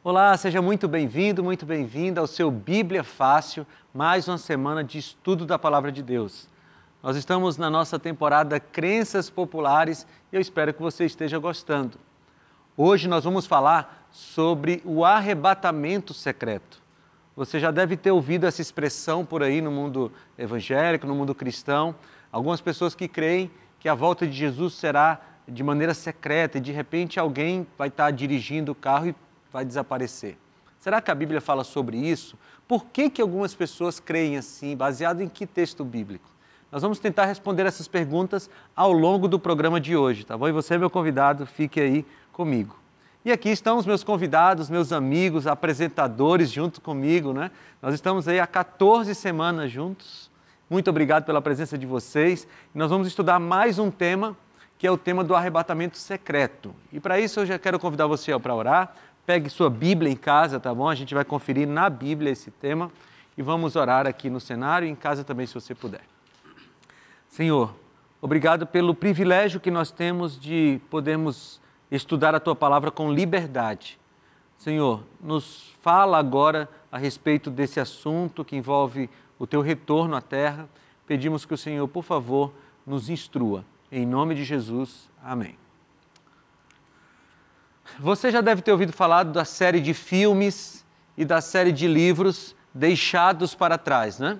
Olá, seja muito bem-vindo, muito bem-vinda ao seu Bíblia Fácil, mais uma semana de estudo da Palavra de Deus. Nós estamos na nossa temporada Crenças Populares e eu espero que você esteja gostando. Hoje nós vamos falar sobre o arrebatamento secreto. Você já deve ter ouvido essa expressão por aí no mundo evangélico, no mundo cristão. Algumas pessoas que creem que a volta de Jesus será de maneira secreta e de repente alguém vai estar dirigindo o carro e vai desaparecer. Será que a Bíblia fala sobre isso? Por que algumas pessoas creem assim? Baseado em que texto bíblico? Nós vamos tentar responder essas perguntas ao longo do programa de hoje, tá bom? E você, meu convidado, fique aí comigo. E aqui estão os meus convidados, meus amigos, apresentadores junto comigo, né? Nós estamos aí há 14 semanas juntos. Muito obrigado pela presença de vocês. E nós vamos estudar mais um tema, que é o tema do arrebatamento secreto. E para isso eu já quero convidar você para orar. Pegue sua Bíblia em casa, tá bom? A gente vai conferir na Bíblia esse tema e vamos orar aqui no cenário e em casa também, se você puder. Senhor, obrigado pelo privilégio que nós temos de podermos estudar a Tua Palavra com liberdade. Senhor, nos fala agora a respeito desse assunto que envolve o Teu retorno à Terra. Pedimos que o Senhor, por favor, nos instrua. Em nome de Jesus, amém. Você já deve ter ouvido falar da série de filmes e da série de livros Deixados para Trás, né?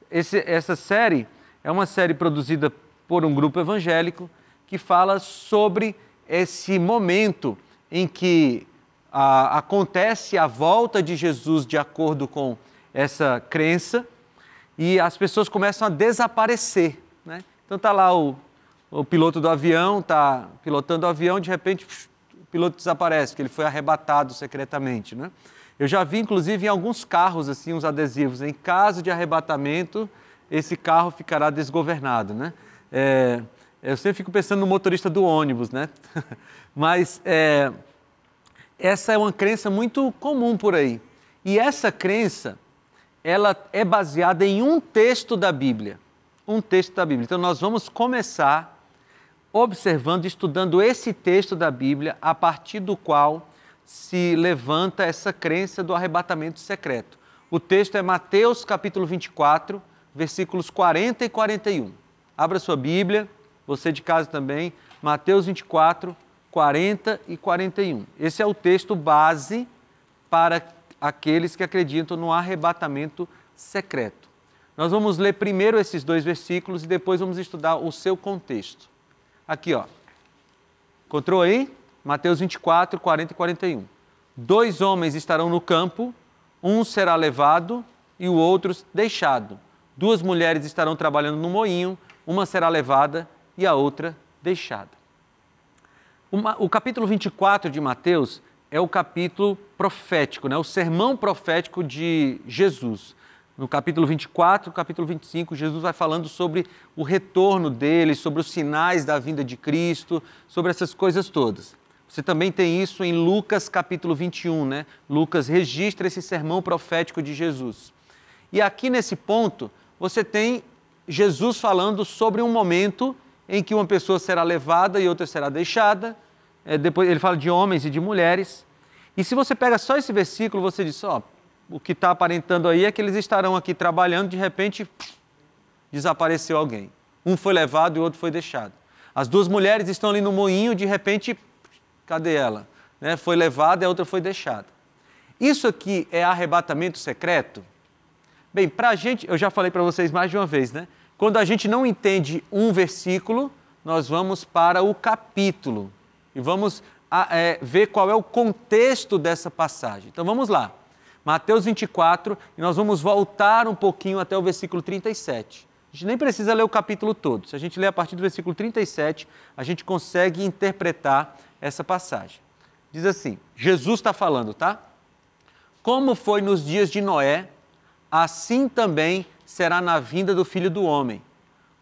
Essa série é uma série produzida por um grupo evangélico que fala sobre esse momento em que acontece a volta de Jesus de acordo com essa crença e as pessoas começam a desaparecer, né? Então está lá o piloto do avião, está pilotando o avião, de repente o piloto desaparece, porque ele foi arrebatado secretamente, né? Eu já vi, inclusive, em alguns carros, assim, uns adesivos, em caso de arrebatamento, esse carro ficará desgovernado, né? Eu sempre fico pensando no motorista do ônibus, né? Mas essa é uma crença muito comum por aí. E essa crença, ela é baseada em um texto da Bíblia. Um texto da Bíblia. Então, nós vamos começar observando, estudando esse texto da Bíblia, a partir do qual se levanta essa crença do arrebatamento secreto. O texto é Mateus capítulo 24, versículos 40 e 41. Abra sua Bíblia, você de casa também, Mateus 24, 40 e 41. Esse é o texto base para aqueles que acreditam no arrebatamento secreto. Nós vamos ler primeiro esses dois versículos e depois vamos estudar o seu contexto. Aqui, ó. Encontrou aí? Mateus 24, 40 e 41. 2 homens estarão no campo, um será levado e o outro deixado. 2 mulheres estarão trabalhando no moinho, uma será levada e a outra deixada. O capítulo 24 de Mateus é o capítulo profético, né? O sermão profético de Jesus. No capítulo 24, capítulo 25, Jesus vai falando sobre o retorno dele, sobre os sinais da vinda de Cristo, sobre essas coisas todas. Você também tem isso em Lucas capítulo 21, né? Lucas registra esse sermão profético de Jesus. E aqui nesse ponto, você tem Jesus falando sobre um momento em que uma pessoa será levada e outra será deixada. Depois ele fala de homens e de mulheres. E se você pega só esse versículo, você diz, ó, o que está aparentando aí é que eles estarão aqui trabalhando, de repente desapareceu alguém. Um foi levado e o outro foi deixado. As 2 mulheres estão ali no moinho, de repente, cadê ela? Né? Foi levada e a outra foi deixada. Isso aqui é arrebatamento secreto? Bem, para a gente, eu já falei para vocês mais de uma vez, né? Quando a gente não entende um versículo, nós vamos para o capítulo e vamos ver qual é o contexto dessa passagem. Então vamos lá. Mateus 24, e nós vamos voltar um pouquinho até o versículo 37. A gente nem precisa ler o capítulo todo. Se a gente ler a partir do versículo 37, a gente consegue interpretar essa passagem. Diz assim, Jesus está falando, tá? Como foi nos dias de Noé, assim também será na vinda do Filho do Homem.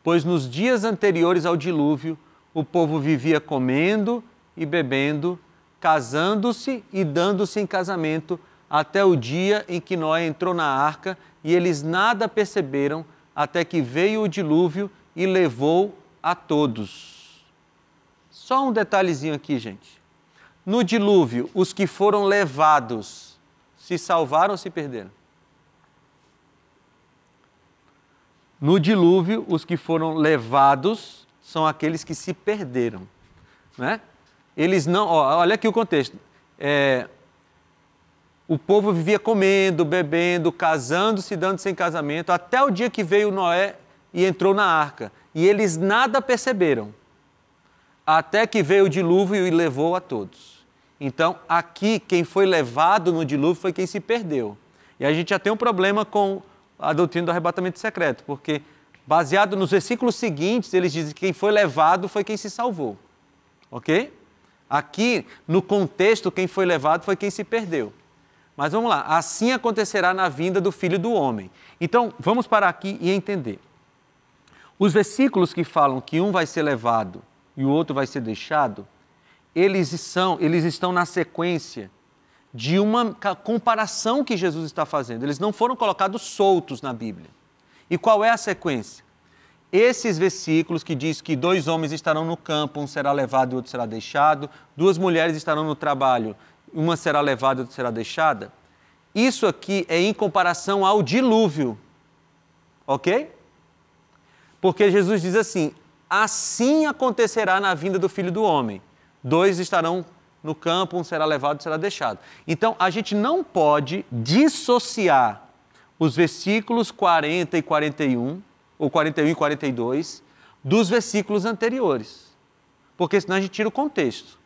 Pois nos dias anteriores ao dilúvio, o povo vivia comendo e bebendo, casando-se e dando-se em casamento, até o dia em que Noé entrou na arca e eles nada perceberam até que veio o dilúvio e levou a todos. Só um detalhezinho aqui, gente. No dilúvio, os que foram levados se salvaram ou se perderam? No dilúvio, os que foram levados são aqueles que se perderam, né? Eles não... olha aqui o contexto. O povo vivia comendo, bebendo, casando-se, dando-se em casamento, até o dia que veio Noé e entrou na arca. E eles nada perceberam, até que veio o dilúvio e levou a todos. Então, aqui, quem foi levado no dilúvio foi quem se perdeu. E a gente já tem um problema com a doutrina do arrebatamento secreto, porque, baseado nos versículos seguintes, eles dizem que quem foi levado foi quem se salvou. Ok? Aqui, no contexto, quem foi levado foi quem se perdeu. Mas vamos lá, assim acontecerá na vinda do Filho do Homem. Então, vamos parar aqui e entender. Os versículos que falam que um vai ser levado e o outro vai ser deixado, eles estão na sequência de uma comparação que Jesus está fazendo. Eles não foram colocados soltos na Bíblia. E qual é a sequência? Esses versículos que diz que 2 homens estarão no campo, um será levado e outro será deixado, 2 mulheres estarão no trabalho, uma será levada e outra será deixada. Isso aqui é em comparação ao dilúvio, ok? Porque Jesus diz assim, assim acontecerá na vinda do Filho do Homem. 2 estarão no campo, um será levado e será deixado. Então, a gente não pode dissociar os versículos 40 e 41, ou 41 e 42, dos versículos anteriores. Porque senão a gente tira o contexto.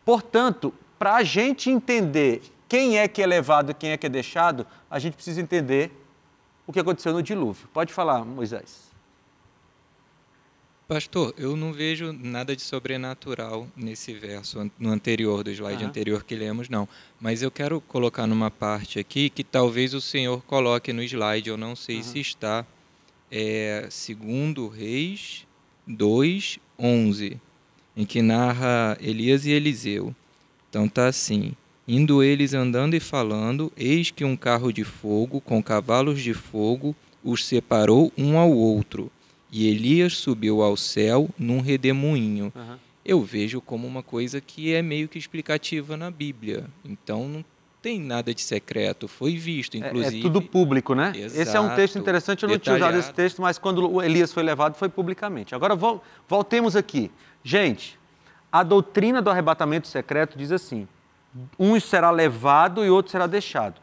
Portanto, para a gente entender quem é que é levado e quem é que é deixado, a gente precisa entender o que aconteceu no dilúvio. Pode falar, Moisés. Pastor, eu não vejo nada de sobrenatural nesse verso, no anterior, do slide anterior que lemos, não. Mas eu quero colocar numa parte aqui que talvez o senhor coloque no slide, eu não sei se está, 2 Reis 2:11, em que narra Elias e Eliseu. Então está assim, indo eles andando e falando, eis que um carro de fogo com cavalos de fogo os separou um ao outro. E Elias subiu ao céu num redemoinho. Eu vejo como uma coisa que é meio que explicativa na Bíblia. Então não tem nada de secreto, foi visto, inclusive. É tudo público, né? Exato, esse é um texto interessante, eu não tinha usado esse texto, mas quando o Elias foi levado foi publicamente. Agora voltemos aqui. Gente, a doutrina do arrebatamento secreto diz assim, um será levado e outro será deixado.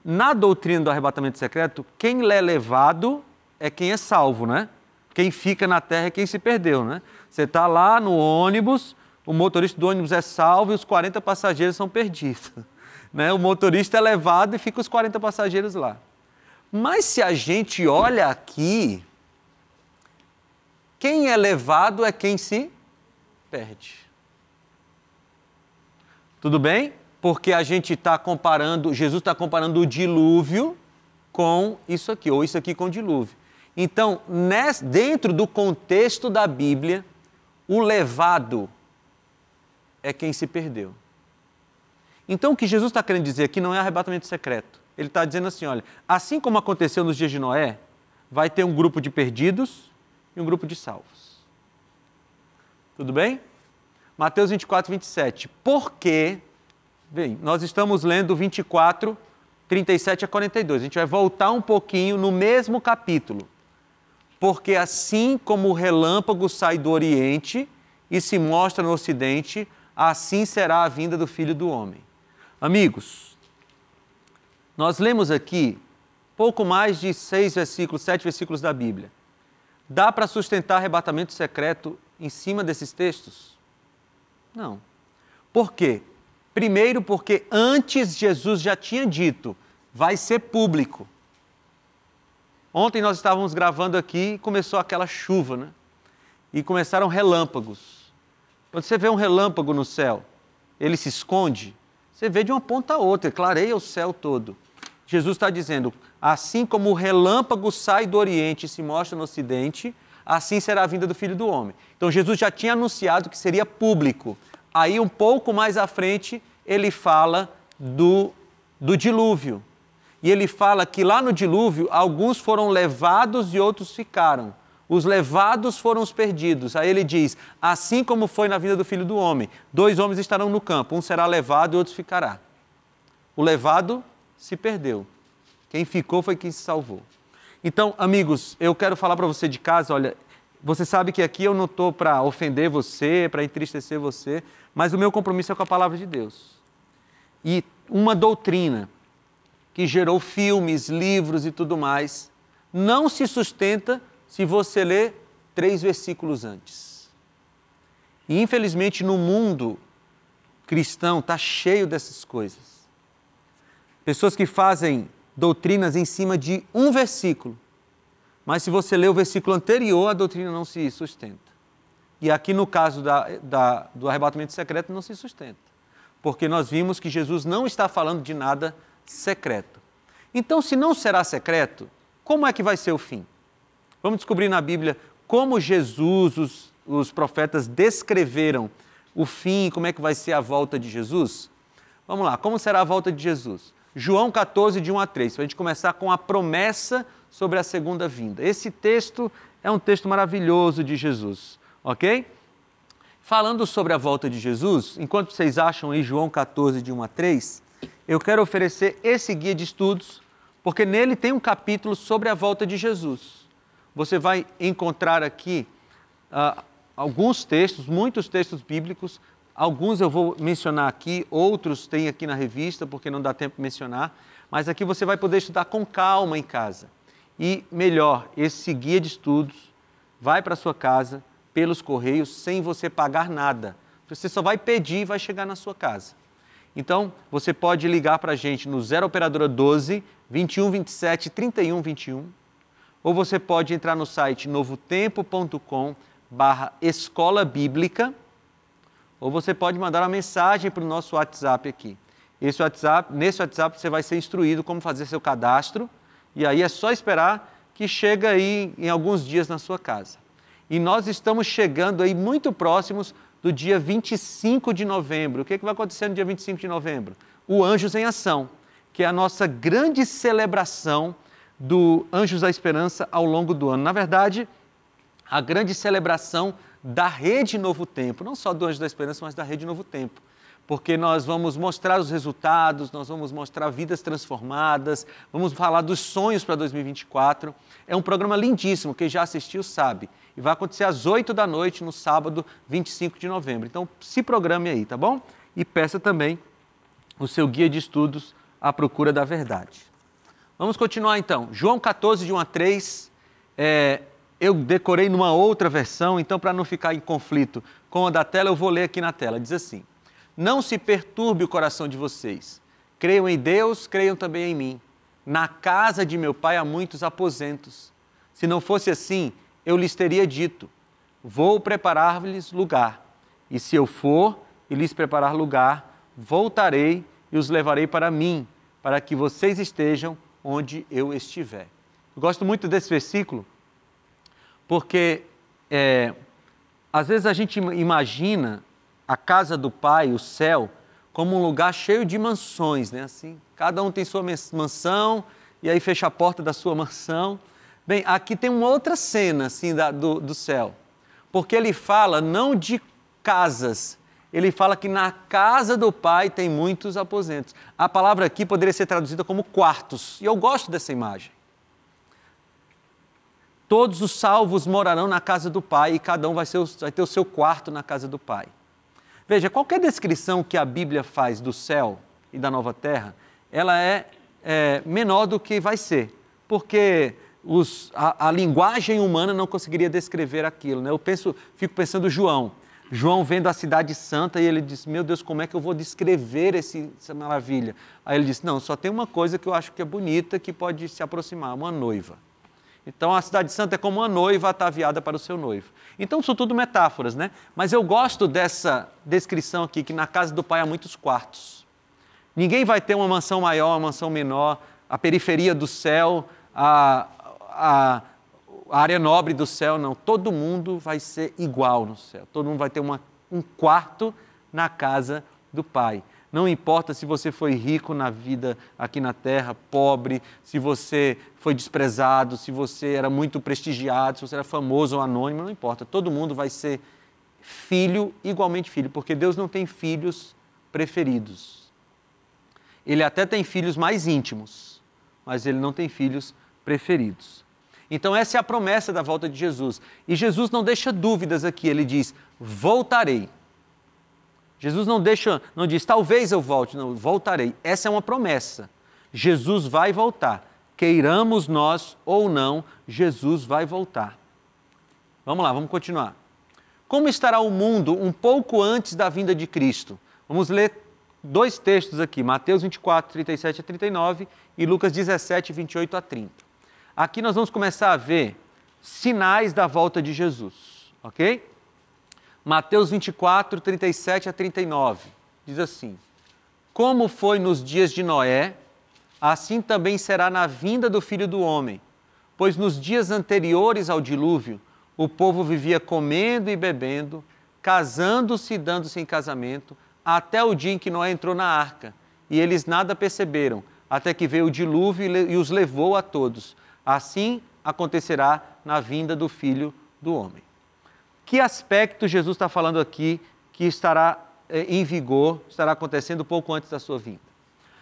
Na doutrina do arrebatamento secreto, quem é levado é quem é salvo, né? Quem fica na terra é quem se perdeu, né? Você está lá no ônibus, o motorista do ônibus é salvo e os 40 passageiros são perdidos. Né? O motorista é levado e fica os 40 passageiros lá. Mas se a gente olha aqui, quem é levado é quem se perde. Tudo bem? Porque a gente está comparando, Jesus está comparando o dilúvio com isso aqui, ou isso aqui com o dilúvio. Então, dentro do contexto da Bíblia, o levado é quem se perdeu. Então, o que Jesus está querendo dizer aqui não é arrebatamento secreto. Ele está dizendo assim, olha, assim como aconteceu nos dias de Noé, vai ter um grupo de perdidos e um grupo de salvos. Tudo bem? Mateus 24, 27. Porque, bem, nós estamos lendo 24, 37 a 42. A gente vai voltar um pouquinho no mesmo capítulo. Porque assim como o relâmpago sai do Oriente e se mostra no Ocidente, assim será a vinda do Filho do Homem. Amigos, nós lemos aqui pouco mais de 7 versículos da Bíblia. Dá para sustentar arrebatamento secreto em cima desses textos? Não. Por quê? Primeiro, porque antes Jesus já tinha dito, vai ser público. Ontem nós estávamos gravando aqui e começou aquela chuva, né? E começaram relâmpagos. Quando você vê um relâmpago no céu, ele se esconde, você vê de uma ponta a outra, clareia o céu todo. Jesus está dizendo, assim como o relâmpago sai do Oriente e se mostra no Ocidente, assim será a vinda do Filho do Homem. Então Jesus já tinha anunciado que seria público. Aí um pouco mais à frente, ele fala do dilúvio. E ele fala que lá no dilúvio, alguns foram levados e outros ficaram. Os levados foram os perdidos. Aí ele diz, assim como foi na vinda do Filho do Homem, 2 homens estarão no campo, um será levado e outro ficará. O levado se perdeu. Quem ficou foi quem se salvou. Então, amigos, eu quero falar para você de casa, olha, você sabe que aqui eu não estou para ofender você, para entristecer você, mas o meu compromisso é com a palavra de Deus. E uma doutrina que gerou filmes, livros e tudo mais, não se sustenta se você ler 3 versículos antes. E infelizmente no mundo cristão está cheio dessas coisas. Pessoas que fazem doutrinas em cima de um versículo, mas se você ler o versículo anterior, a doutrina não se sustenta. E aqui no caso do arrebatamento secreto não se sustenta, porque nós vimos que Jesus não está falando de nada secreto. Então, se não será secreto, como é que vai ser o fim? Vamos descobrir na Bíblia como Jesus, os profetas descreveram o fim, como é que vai ser a volta de Jesus? Vamos lá, como será a volta de Jesus? João 14, de 1 a 3, para a gente começar com a promessa sobre a segunda vinda. Esse texto é um texto maravilhoso de Jesus, ok? Falando sobre a volta de Jesus, enquanto vocês acham aí João 14, de 1 a 3, eu quero oferecer esse guia de estudos, porque nele tem um capítulo sobre a volta de Jesus. Você vai encontrar aqui alguns textos, muitos textos bíblicos, alguns eu vou mencionar aqui, outros tem aqui na revista, porque não dá tempo de mencionar, mas aqui você vai poder estudar com calma em casa. E melhor, esse guia de estudos vai para a sua casa, pelos correios, sem você pagar nada. Você só vai pedir e vai chegar na sua casa. Então, você pode ligar para a gente no 0 Operadora 12 21 27 31 21, ou você pode entrar no site novotempo.com/escola bíblica, ou você pode mandar uma mensagem para o nosso WhatsApp aqui. Nesse WhatsApp você vai ser instruído como fazer seu cadastro, e aí é só esperar que chega aí em alguns dias na sua casa. E nós estamos chegando aí muito próximos do dia 25 de novembro. O que vai acontecer no dia 25 de novembro? O Anjos em Ação, que é a nossa grande celebração do Anjos da Esperança ao longo do ano. Na verdade, a grande celebração da Rede Novo Tempo, não só do Anjos da Esperança, mas da Rede Novo Tempo. Porque nós vamos mostrar os resultados, nós vamos mostrar vidas transformadas, vamos falar dos sonhos para 2024. É um programa lindíssimo, quem já assistiu sabe. E vai acontecer às 8 da noite, no sábado, 25 de novembro. Então, se programe aí, tá bom? E peça também o seu guia de estudos à procura da verdade. Vamos continuar então. João 14, de 1 a 3. Eu decorei numa outra versão, então para não ficar em conflito com a da tela, eu vou ler aqui na tela. Diz assim: não se perturbe o coração de vocês. Creiam em Deus, creiam também em mim. Na casa de meu pai há muitos aposentos. Se não fosse assim, eu lhes teria dito, vou preparar-lhes lugar. E se eu for e lhes preparar lugar, voltarei e os levarei para mim, para que vocês estejam onde eu estiver. Eu gosto muito desse versículo, porque às vezes a gente imagina a casa do Pai, o céu, como um lugar cheio de mansões, né? Assim, cada um tem sua mansão, e aí fecha a porta da sua mansão. Bem, aqui tem uma outra cena assim, do céu, porque ele fala não de casas, ele fala que na casa do Pai tem muitos aposentos. A palavra aqui poderia ser traduzida como quartos, e eu gosto dessa imagem. Todos os salvos morarão na casa do Pai e cada um vai ter o seu quarto na casa do Pai. Veja, qualquer descrição que a Bíblia faz do céu e da nova terra, ela é menor do que vai ser, porque a linguagem humana não conseguiria descrever aquilo, né? Fico pensando João vendo a cidade santa e ele diz, meu Deus, como é que eu vou descrever essa maravilha? Aí ele diz, não, só tem uma coisa que eu acho que é bonita, que pode se aproximar, uma noiva. Então a cidade santa é como uma noiva ataviada para o seu noivo. Então são tudo metáforas, né? Mas eu gosto dessa descrição aqui, que na casa do Pai há muitos quartos. Ninguém vai ter uma mansão maior, uma mansão menor, a periferia do céu, a área nobre do céu, não. Todo mundo vai ser igual no céu. Todo mundo vai ter um quarto na casa do Pai. Não importa se você foi rico na vida aqui na terra, pobre, se você foi desprezado, se você era muito prestigiado, se você era famoso ou anônimo, não importa. Todo mundo vai ser filho, igualmente filho, porque Deus não tem filhos preferidos. Ele até tem filhos mais íntimos, mas ele não tem filhos preferidos. Então essa é a promessa da volta de Jesus. E Jesus não deixa dúvidas aqui, ele diz, voltarei. Jesus não diz, talvez eu volte, não, voltarei. Essa é uma promessa. Jesus vai voltar. Queiramos nós ou não, Jesus vai voltar. Vamos lá, vamos continuar. Como estará o mundo um pouco antes da vinda de Cristo? Vamos ler 2 textos aqui, Mateus 24, 37 a 39 e Lucas 17, 28 a 30. Aqui nós vamos começar a ver sinais da volta de Jesus, ok? Mateus 24, 37 a 39, diz assim, como foi nos dias de Noé, assim também será na vinda do Filho do Homem, pois nos dias anteriores ao dilúvio, o povo vivia comendo e bebendo, casando-se e dando-se em casamento, até o dia em que Noé entrou na arca, e eles nada perceberam, até que veio o dilúvio e os levou a todos. Assim acontecerá na vinda do Filho do Homem. Que aspecto Jesus está falando aqui que estará em vigor, estará acontecendo pouco antes da sua vinda?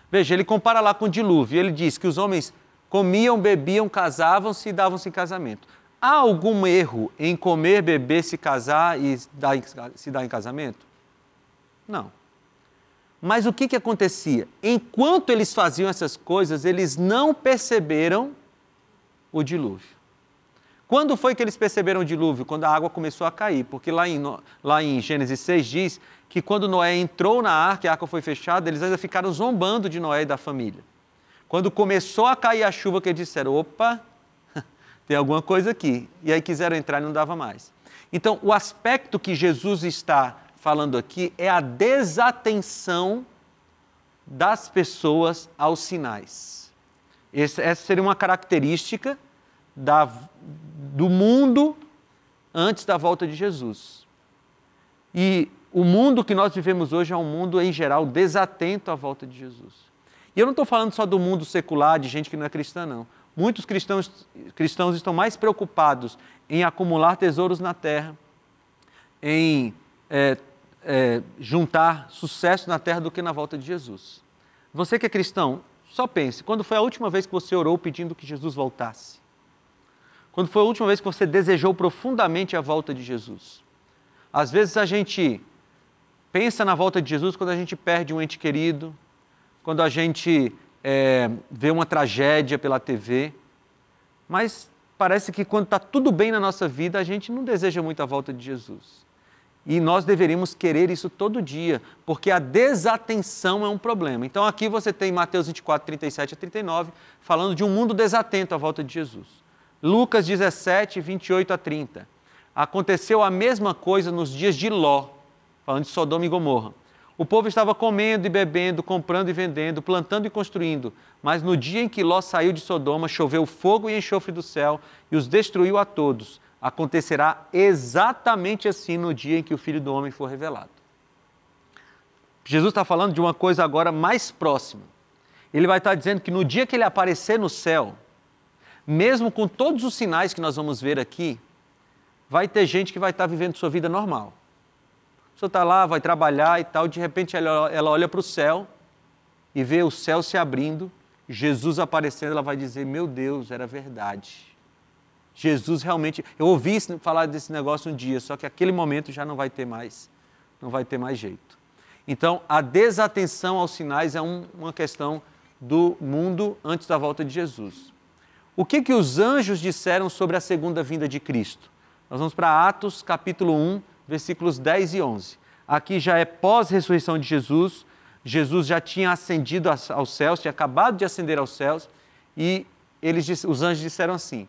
Veja, ele compara lá com o dilúvio, ele diz que os homens comiam, bebiam, casavam-se e davam-se em casamento. Há algum erro em comer, beber, se casar e se dar em casamento? Não. Mas o que acontecia? Enquanto eles faziam essas coisas, eles não perceberam o dilúvio. Quando foi que eles perceberam o dilúvio? Quando a água começou a cair, porque lá em Gênesis 6 diz que quando Noé entrou na arca e a arca foi fechada, eles ainda ficaram zombando de Noé e da família. Quando começou a cair a chuva, que eles disseram, opa, tem alguma coisa aqui. E aí quiseram entrar e não dava mais. Então, o aspecto que Jesus está falando aqui é a desatenção das pessoas aos sinais. Essa seria uma característica do mundo antes da volta de Jesus. E o mundo que nós vivemos hoje é um mundo, em geral, desatento à volta de Jesus. E eu não estou falando só do mundo secular, de gente que não é cristã, não. Muitos cristãos estão mais preocupados em acumular tesouros na terra, em juntar sucesso na terra do que na volta de Jesus. Você que é cristão, só pense, quando foi a última vez que você orou pedindo que Jesus voltasse? Quando foi a última vez que você desejou profundamente a volta de Jesus? Às vezes a gente pensa na volta de Jesus quando a gente perde um ente querido, quando a gente vê uma tragédia pela TV, mas parece que quando está tudo bem na nossa vida, a gente não deseja muito a volta de Jesus. E nós deveríamos querer isso todo dia, porque a desatenção é um problema. Então aqui você tem Mateus 24, 37 a 39, falando de um mundo desatento à volta de Jesus. Lucas 17, 28 a 30. Aconteceu a mesma coisa nos dias de Ló, falando de Sodoma e Gomorra. O povo estava comendo e bebendo, comprando e vendendo, plantando e construindo. Mas no dia em que Ló saiu de Sodoma, choveu fogo e enxofre do céu e os destruiu a todos. Acontecerá exatamente assim no dia em que o Filho do Homem for revelado. Jesus está falando de uma coisa agora mais próxima. Ele vai estar dizendo que no dia que ele aparecer no céu, mesmo com todos os sinais que nós vamos ver aqui, vai ter gente que vai estar vivendo sua vida normal. A pessoa está lá, vai trabalhar e tal, de repente ela olha para o céu e vê o céu se abrindo, Jesus aparecendo, ela vai dizer, meu Deus, era verdade. Jesus realmente, eu ouvi falar desse negócio um dia, só que aquele momento já não vai ter mais jeito. Então, a desatenção aos sinais é uma questão do mundo antes da volta de Jesus. O que os anjos disseram sobre a segunda vinda de Cristo? Nós vamos para Atos, capítulo 1, versículos 10 e 11. Aqui já é pós-ressurreição de Jesus, Jesus já tinha ascendido aos céus, tinha acabado de ascender aos céus, e os anjos disseram assim,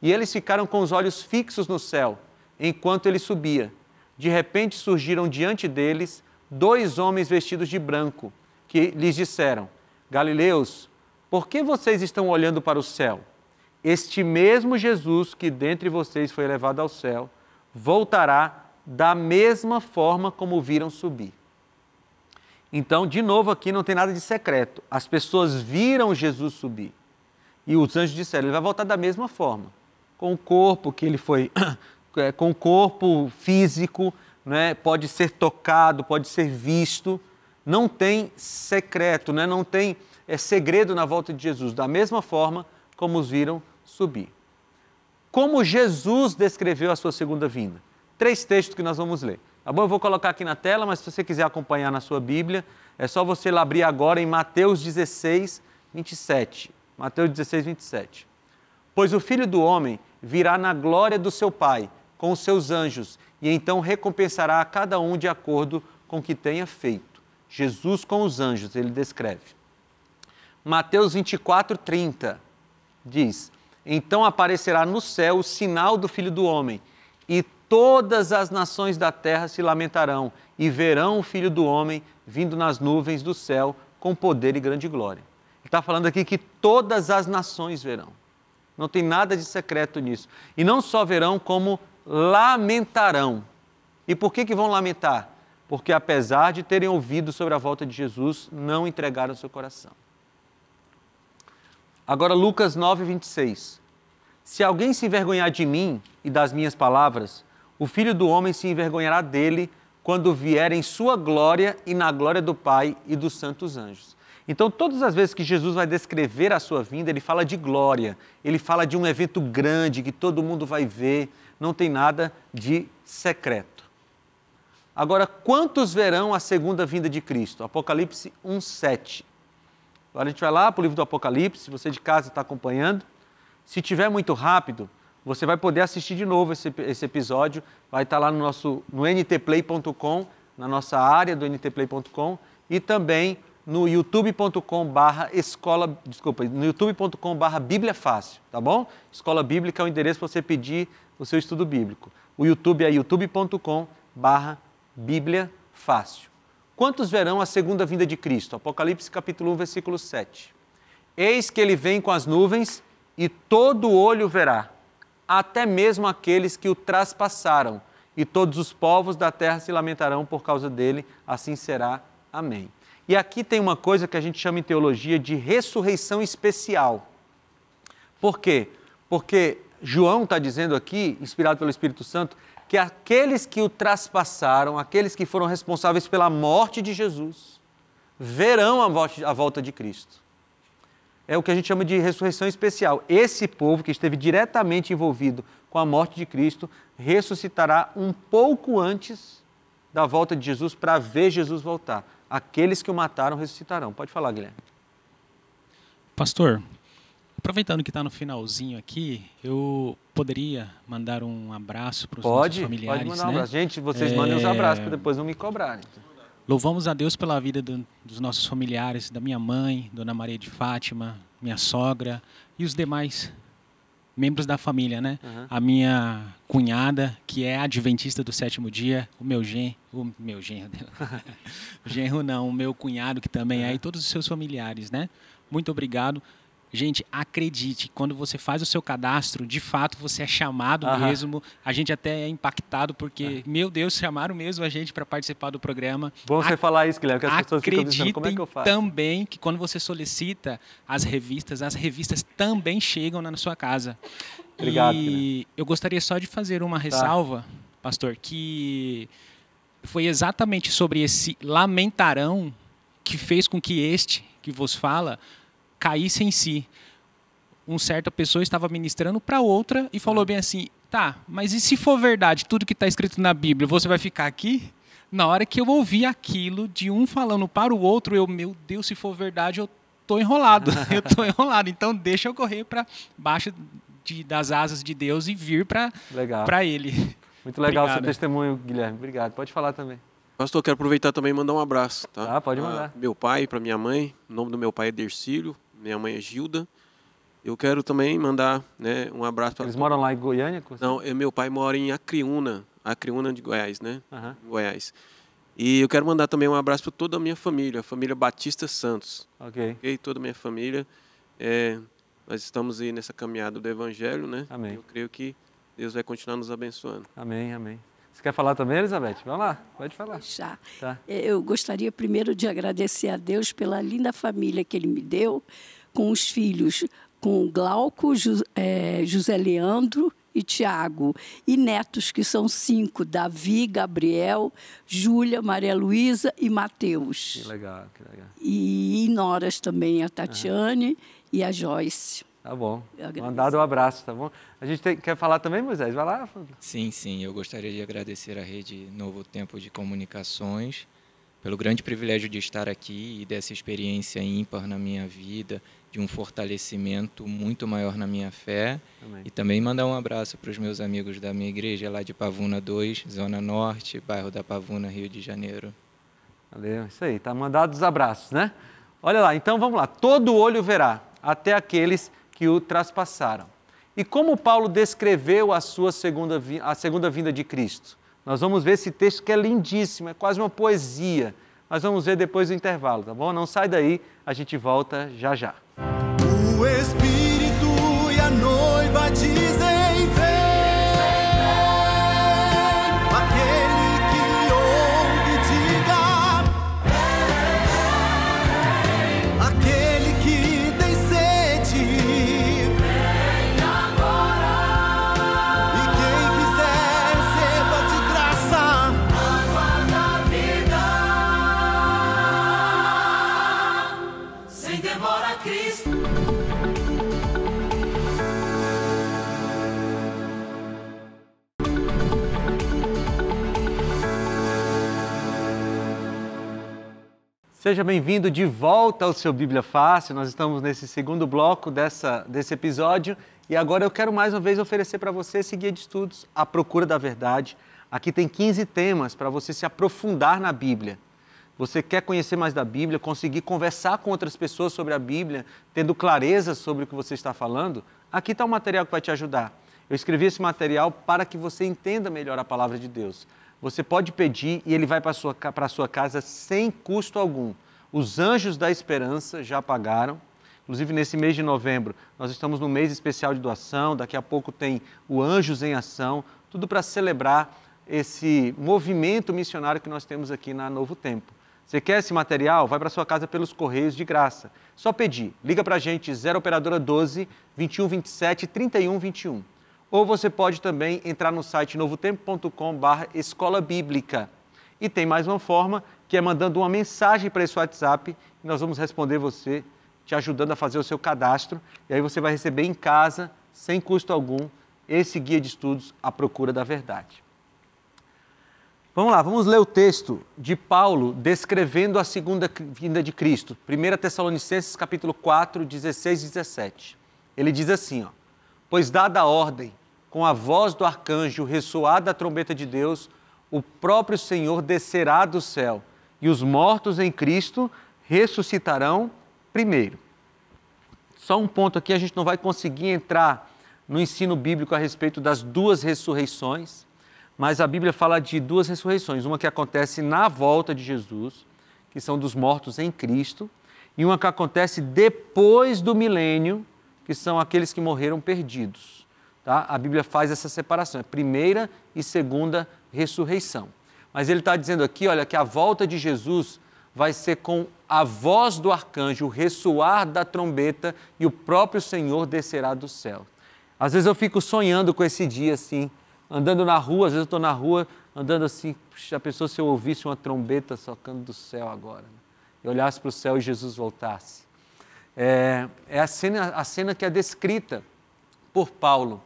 e eles ficaram com os olhos fixos no céu, enquanto ele subia. De repente surgiram diante deles 2 homens vestidos de branco, que lhes disseram, Galileus, por que vocês estão olhando para o céu? Este mesmo Jesus que dentre vocês foi levado ao céu, voltará da mesma forma como o viram subir. Então, de novo, aqui não tem nada de secreto. As pessoas viram Jesus subir. E os anjos disseram, ele vai voltar da mesma forma. Com o corpo que ele foi, com o corpo físico, né? Pode ser tocado, pode ser visto. Não tem secreto, né? Não tem segredo na volta de Jesus. Da mesma forma como os viram subir. Como Jesus descreveu a sua segunda vinda? 3 textos que nós vamos ler. Tá bom? Eu vou colocar aqui na tela, mas se você quiser acompanhar na sua Bíblia, é só você abrir agora em Mateus 16, 27. Mateus 16, 27. Pois o Filho do Homem virá na glória do seu Pai, com os seus anjos, e então recompensará a cada um de acordo com o que tenha feito. Jesus com os anjos, ele descreve. Mateus 24, 30 diz, então aparecerá no céu o sinal do Filho do Homem, e todas as nações da terra se lamentarão e verão o Filho do Homem vindo nas nuvens do céu com poder e grande glória. Ele está falando aqui que todas as nações verão. Não tem nada de secreto nisso. E não só verão, como lamentarão. E por que vão lamentar? Porque apesar de terem ouvido sobre a volta de Jesus, não entregaram seu coração. Agora Lucas 9, 26. Se alguém se envergonhar de mim e das minhas palavras, o Filho do Homem se envergonhará dele quando vier em sua glória e na glória do Pai e dos santos anjos. Então, todas as vezes que Jesus vai descrever a sua vinda, ele fala de glória, ele fala de um evento grande que todo mundo vai ver, não tem nada de secreto. Agora, quantos verão a segunda vinda de Cristo? Apocalipse 1, 7. Agora a gente vai lá para o livro do Apocalipse, você de casa está acompanhando. Se tiver muito rápido, você vai poder assistir de novo esse episódio, vai estar lá no ntplay.com, na nossa área do ntplay.com e também no youtube.com/Bíblia Fácil, tá bom? Escola Bíblica é o endereço para você pedir o seu estudo bíblico. O YouTube é youtube.com/Bíblia Fácil. Quantos verão a segunda vinda de Cristo? Apocalipse capítulo 1, versículo 7. Eis que ele vem com as nuvens e todo olho verá, até mesmo aqueles que o traspassaram, e todos os povos da terra se lamentarão por causa dele, assim será. Amém. E aqui tem uma coisa que a gente chama em teologia de ressurreição especial. Por quê? Porque João está dizendo aqui, inspirado pelo Espírito Santo, que aqueles que o traspassaram, aqueles que foram responsáveis pela morte de Jesus, verão a volta de Cristo. É o que a gente chama de ressurreição especial. Esse povo que esteve diretamente envolvido com a morte de Cristo, ressuscitará um pouco antes da volta de Jesus para ver Jesus voltar. Aqueles que o mataram ressuscitarão. Pode falar, Guilherme. Pastor, aproveitando que está no finalzinho aqui, eu poderia mandar um abraço para os nossos familiares. Pode mandar um abraço. Gente, vocês mandem os abraços para depois não me cobrarem. Louvamos a Deus pela vida dos nossos familiares, da minha mãe, Dona Maria de Fátima, minha sogra e os demais membros da família, né? Uhum. A minha cunhada, que é adventista do 7º dia, o meu genro, o meu cunhado que também é, e todos os seus familiares, né? Muito obrigado. Gente, acredite, quando você faz o seu cadastro, de fato você é chamado mesmo. A gente até é impactado porque, meu Deus, chamaram mesmo a gente para participar do programa. Bom você falar isso, Guilherme, que as pessoas ficam dizendo, como é que eu faço? Também que quando você solicita as revistas também chegam na sua casa. Obrigado, e Guilherme. Eu gostaria só de fazer uma ressalva, pastor, que foi exatamente sobre esse lamentarão que fez com que este que vos fala caísse em si. Uma certa pessoa estava ministrando para outra e falou bem assim, tá, mas e se for verdade tudo que está escrito na Bíblia, você vai ficar aqui? Na hora que eu ouvi aquilo de um falando para o outro, meu Deus, se for verdade, eu estou enrolado. Então deixa eu correr para baixo das asas de Deus e vir para Ele. Muito legal o seu testemunho, Guilherme. Obrigado. Pode falar também. Pastor, quero aproveitar também e mandar um abraço, tá? Pode mandar. Meu pai, para minha mãe, o nome do meu pai é Dercílio, minha mãe é Gilda. Eu quero também mandar, né, um abraço para... Eles moram lá em Goiânia? Não, meu pai mora em Acreúna de Goiás, né? Goiás. E eu quero mandar também um abraço para toda a minha família, a família Batista Santos. Ok. Toda a minha família. Nós estamos aí nessa caminhada do Evangelho, né? Amém. Eu creio que Deus vai continuar nos abençoando. Amém. Você quer falar também, Elizabeth? Vamos lá, pode falar. Já. Tá. Eu gostaria primeiro de agradecer a Deus pela linda família que Ele me deu, com os filhos, com Glauco, José Leandro e Tiago, e netos, que são 5, Davi, Gabriel, Júlia, Maria Luísa e Mateus. Que legal, que legal. E noras também, a Tatiane e a Joyce. Tá bom. Mandado um abraço, tá bom? A gente quer falar também, Moisés? Vai lá. Sim, eu gostaria de agradecer à Rede Novo Tempo de Comunicações pelo grande privilégio de estar aqui e dessa experiência ímpar na minha vida, de um fortalecimento muito maior na minha fé. Amém. E também mandar um abraço para os meus amigos da minha igreja lá de Pavuna 2, Zona Norte, bairro da Pavuna, Rio de Janeiro. Valeu, isso aí, tá mandado os abraços, né? Olha lá, então vamos lá. Todo olho verá, até aqueles que o traspassaram. E como Paulo descreveu a segunda vinda de Cristo? Nós vamos ver esse texto que é lindíssimo, é quase uma poesia. Nós vamos ver depois do intervalo, tá bom? Não sai daí, a gente volta já já. O Espírito e a noiva dizem vem. Aquele que ouve diga vem. Aquele que tem sede vem agora. E quem quiser receba de graça água da vida. Sem demora, Cristo. Seja bem-vindo de volta ao seu Bíblia Fácil. Nós estamos nesse segundo bloco desse episódio e agora eu quero mais uma vez oferecer para você esse guia de estudos, A Procura da Verdade. Aqui tem 15 temas para você se aprofundar na Bíblia. Você quer conhecer mais da Bíblia, conseguir conversar com outras pessoas sobre a Bíblia, tendo clareza sobre o que você está falando? Aqui está um material que vai te ajudar. Eu escrevi esse material para que você entenda melhor a palavra de Deus. Você pode pedir e ele vai para a sua casa sem custo algum. Os Anjos da Esperança já pagaram. Inclusive, nesse mês de novembro, nós estamos no mês especial de doação. Daqui a pouco tem o Anjos em Ação. Tudo para celebrar esse movimento missionário que nós temos aqui na Novo Tempo. Você quer esse material? Vai para a sua casa pelos Correios de graça. Só pedir. Liga para a gente, 0 Operadora 12 21 27 31 21. Ou você pode também entrar no site novotempo.com/escola bíblica. E tem mais uma forma, que é mandando uma mensagem para esse WhatsApp, e nós vamos responder você, te ajudando a fazer o seu cadastro, e aí você vai receber em casa, sem custo algum, esse guia de estudos, A Procura da Verdade. Vamos lá, vamos ler o texto de Paulo descrevendo a segunda vinda de Cristo. 1 Tessalonicenses, capítulo 4, 16 e 17. Ele diz assim, ó: pois dada a ordem, com a voz do arcanjo, ressoada a trombeta de Deus, o próprio Senhor descerá do céu, e os mortos em Cristo ressuscitarão primeiro. Só um ponto aqui, a gente não vai conseguir entrar no ensino bíblico a respeito das duas ressurreições, mas a Bíblia fala de duas ressurreições, uma que acontece na volta de Jesus, que são dos mortos em Cristo, e uma que acontece depois do milênio, que são aqueles que morreram perdidos. Tá? A Bíblia faz essa separação, é primeira e segunda ressurreição. Mas ele está dizendo aqui, olha, que a volta de Jesus vai ser com a voz do arcanjo, o ressoar da trombeta e o próprio Senhor descerá do céu. Às vezes eu fico sonhando com esse dia assim, andando na rua, às vezes eu estou na rua, andando assim, puxa, a pessoa se eu ouvisse uma trombeta tocando do céu agora, né? Eu olhasse para o céu e Jesus voltasse. É a cena que é descrita por Paulo.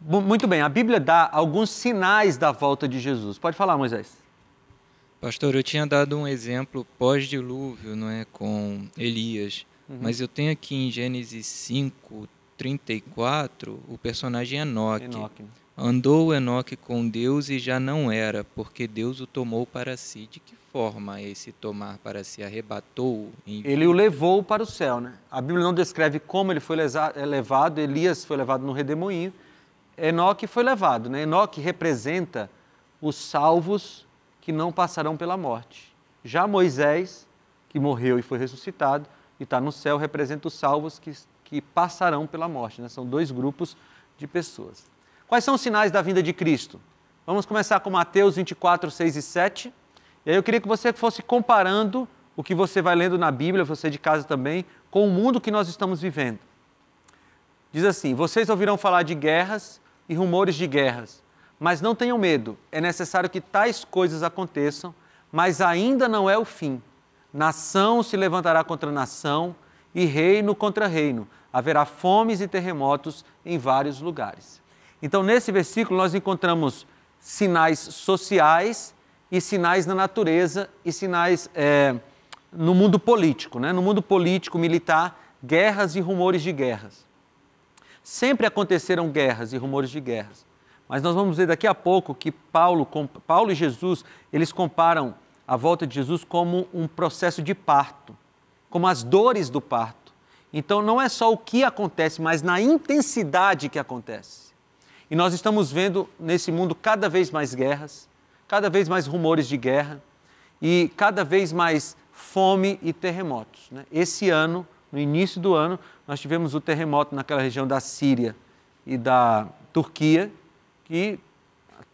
Muito bem, a Bíblia dá alguns sinais da volta de Jesus. Pode falar, Moisés. Pastor, eu tinha dado um exemplo pós-dilúvio, não é, com Elias, mas eu tenho aqui em Gênesis 5, 34, o personagem Enoque. Andou Enoque com Deus e já não era, porque Deus o tomou para si. De que forma esse tomar para si? Arrebatou? Ele o levou para o céu, né? A Bíblia não descreve como ele foi levado. Elias foi levado no redemoinho. Enoque foi levado, né? Enoque representa os salvos que não passarão pela morte. Já Moisés, que morreu e foi ressuscitado, e está no céu, representa os salvos que passarão pela morte, né? São dois grupos de pessoas. Quais são os sinais da vinda de Cristo? Vamos começar com Mateus 24, 6 e 7. E aí eu queria que você fosse comparando o que você vai lendo na Bíblia, você de casa também, com o mundo que nós estamos vivendo. Diz assim: vocês ouvirão falar de guerras e rumores de guerras, mas não tenham medo, é necessário que tais coisas aconteçam, mas ainda não é o fim. Nação se levantará contra nação e reino contra reino. Haverá fomes e terremotos em vários lugares. Então, nesse versículo, nós encontramos sinais sociais e sinais na natureza e sinais no mundo político, né? No mundo político, militar, guerras e rumores de guerras. Sempre aconteceram guerras e rumores de guerras. Mas nós vamos ver daqui a pouco que Paulo e Jesus, eles comparam a volta de Jesus como um processo de parto, como as dores do parto. Então não é só o que acontece, mas na intensidade que acontece. E nós estamos vendo nesse mundo cada vez mais guerras, cada vez mais rumores de guerra e cada vez mais fome e terremotos, né? Esse ano, no início do ano, nós tivemos o terremoto naquela região da Síria e da Turquia, que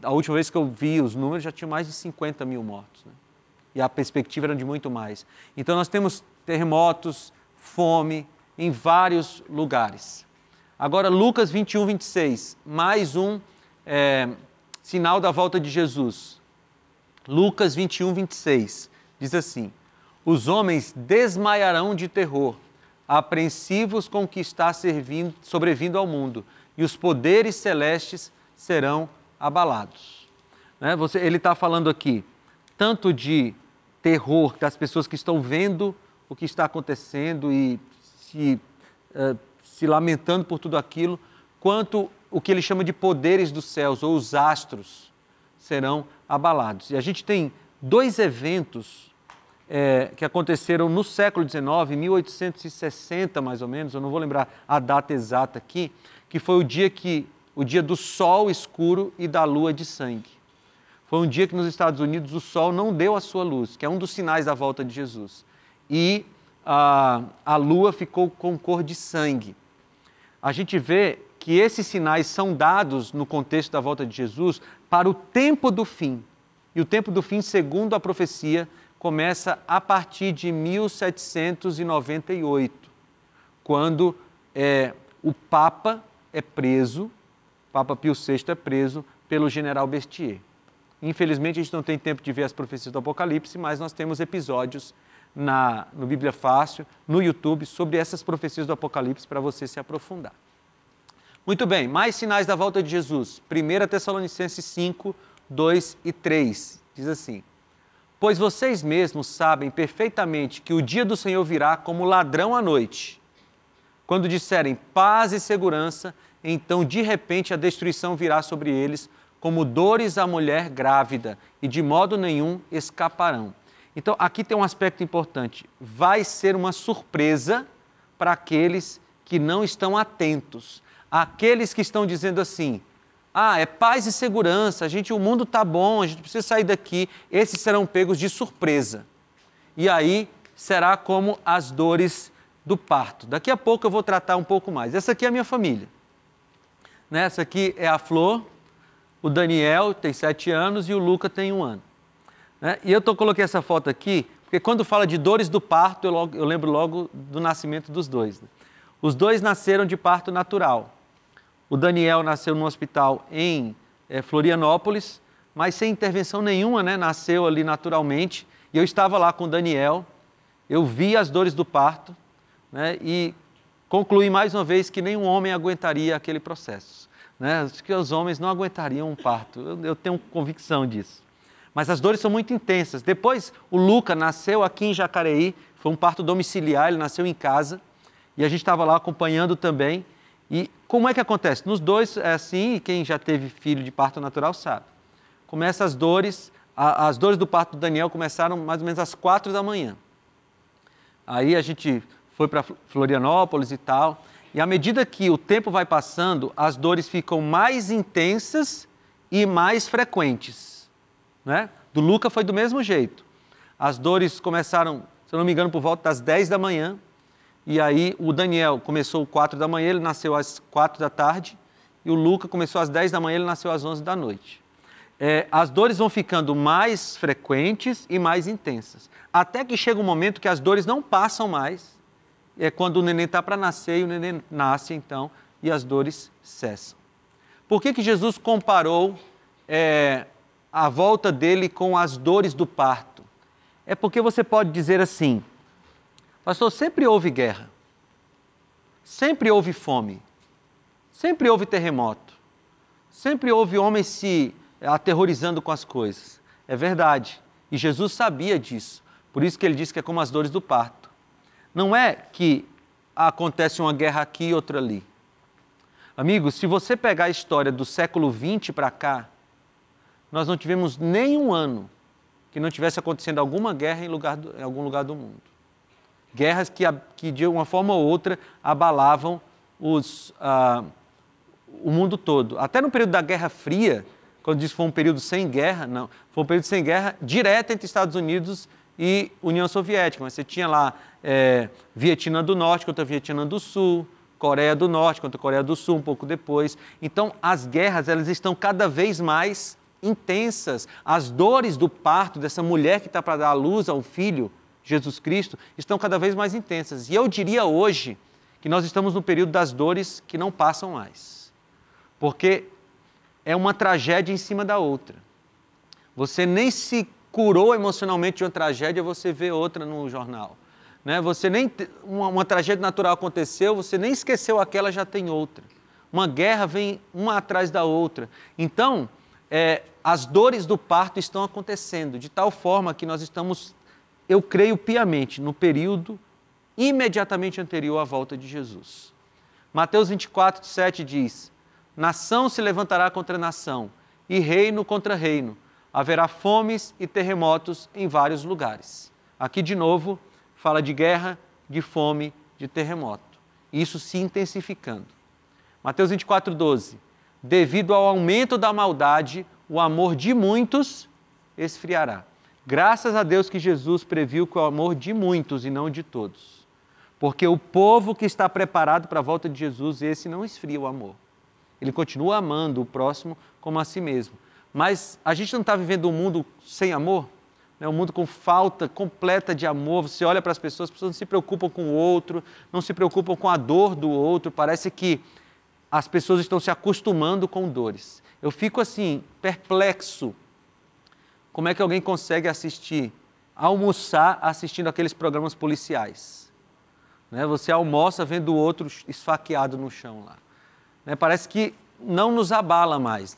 a última vez que eu vi os números já tinha mais de 50 mil mortos, né? E a perspectiva era de muito mais. Então nós temos terremotos, fome em vários lugares. Agora Lucas 21, 26, mais um sinal da volta de Jesus. Lucas 21, 26, diz assim: os homens desmaiarão de terror, apreensivos com o que está sobrevindo ao mundo, e os poderes celestes serão abalados. Né? Ele está falando aqui tanto de terror das pessoas que estão vendo o que está acontecendo e se lamentando por tudo aquilo, quanto o que ele chama de poderes dos céus, ou os astros, serão abalados. E a gente tem dois eventos que aconteceram no século XIX, 1860 mais ou menos, eu não vou lembrar a data exata aqui, que foi o dia do sol escuro e da lua de sangue. Foi um dia que nos Estados Unidos o sol não deu a sua luz, que é um dos sinais da volta de Jesus. E a lua ficou com cor de sangue. A gente vê que esses sinais são dados no contexto da volta de Jesus para o tempo do fim. E o tempo do fim, segundo a profecia, começa a partir de 1798, quando o Papa é preso, o Papa Pio VI é preso pelo general Berthier. Infelizmente, a gente não tem tempo de ver as profecias do Apocalipse, mas nós temos episódios no Bíblia Fácil, no YouTube, sobre essas profecias do Apocalipse para você se aprofundar. Muito bem, mais sinais da volta de Jesus. 1 Tessalonicenses 5, 2 e 3, diz assim: pois vocês mesmos sabem perfeitamente que o dia do Senhor virá como ladrão à noite. Quando disserem paz e segurança, então de repente a destruição virá sobre eles, como dores à mulher grávida, e de modo nenhum escaparão. Então, aqui tem um aspecto importante. Vai ser uma surpresa para aqueles que não estão atentos. Aqueles que estão dizendo assim: é paz e segurança, o mundo está bom, a gente precisa sair daqui. Esses serão pegos de surpresa. E aí será como as dores do parto. Daqui a pouco eu vou tratar um pouco mais. Essa aqui é a minha família. Essa aqui é a Flor, o Daniel tem 7 anos e o Luca tem 1 ano. E eu coloquei essa foto aqui, porque quando fala de dores do parto, eu lembro logo do nascimento dos dois. Os dois nasceram de parto natural. O Daniel nasceu num hospital em Florianópolis, mas sem intervenção nenhuma, nasceu ali naturalmente. E eu estava lá com o Daniel, eu vi as dores do parto, e concluí mais uma vez que nenhum homem aguentaria aquele processo. Acho que os homens não aguentariam um parto, eu tenho convicção disso. Mas as dores são muito intensas. Depois, o Luca nasceu aqui em Jacareí, foi um parto domiciliar, ele nasceu em casa, e a gente estava lá acompanhando também. E como é que acontece? Nos dois é assim, e quem já teve filho de parto natural sabe. Começa as dores do parto do Daniel começaram mais ou menos às 4 da manhã. Aí a gente foi para Florianópolis e tal, e à medida que o tempo vai passando, as dores ficam mais intensas e mais frequentes. Do Luca foi do mesmo jeito. As dores começaram, se eu não me engano, por volta das 10 da manhã, e aí o Daniel começou às 4 da manhã, ele nasceu às 4 da tarde, e o Luca começou às 10 da manhã, ele nasceu às 11 da noite. as dores vão ficando mais frequentes e mais intensas. Até que chega um momento que as dores não passam mais. É quando o neném está para nascer e o neném nasce, então, e as dores cessam. Por que Jesus comparou a volta dele com as dores do parto? É porque você pode dizer assim, pastor, sempre houve guerra, sempre houve fome, sempre houve terremoto, sempre houve homens se aterrorizando com as coisas. É verdade, e Jesus sabia disso, por isso que ele disse que é como as dores do parto. Não é que acontece uma guerra aqui e outra ali. Amigos, se você pegar a história do século XX para cá, nós não tivemos nenhum ano que não tivesse acontecendo alguma guerra em algum lugar do mundo. Guerras que de uma forma ou outra abalavam o mundo todo. Até no período da Guerra Fria, quando diz que foi um período sem guerra, não, foi um período sem guerra direto entre Estados Unidos e União Soviética. Mas você tinha lá Vietnã do Norte contra Vietnã do Sul, Coreia do Norte contra Coreia do Sul, um pouco depois. Então, as guerras, elas estão cada vez mais intensas. As dores do parto dessa mulher que está para dar à luz ao filho, Jesus Cristo, estão cada vez mais intensas. E eu diria hoje que nós estamos no período das dores que não passam mais. Porque é uma tragédia em cima da outra. Você nem se curou emocionalmente de uma tragédia, você vê outra no jornal. Né? Você nem uma tragédia natural aconteceu, você nem esqueceu aquela, já tem outra. Uma guerra vem uma atrás da outra. Então, as dores do parto estão acontecendo, de tal forma que nós estamos, eu creio piamente, no período imediatamente anterior à volta de Jesus. Mateus 24, 7 diz, nação se levantará contra nação, e reino contra reino. Haverá fomes e terremotos em vários lugares. Aqui, de novo, fala de guerra, de fome, de terremoto. Isso se intensificando. Mateus 24, 12. Devido ao aumento da maldade, o amor de muitos esfriará. Graças a Deus que Jesus previu que o amor de muitos e não de todos. Porque o povo que está preparado para a volta de Jesus, esse não esfria o amor. Ele continua amando o próximo como a si mesmo. Mas a gente não está vivendo um mundo sem amor? Um mundo com falta completa de amor. Você olha para as pessoas não se preocupam com o outro, não se preocupam com a dor do outro. Parece que as pessoas estão se acostumando com dores. Eu fico assim, perplexo. Como é que alguém consegue almoçar assistindo aqueles programas policiais? Você almoça vendo o outro esfaqueado no chão lá. Parece que não nos abala mais.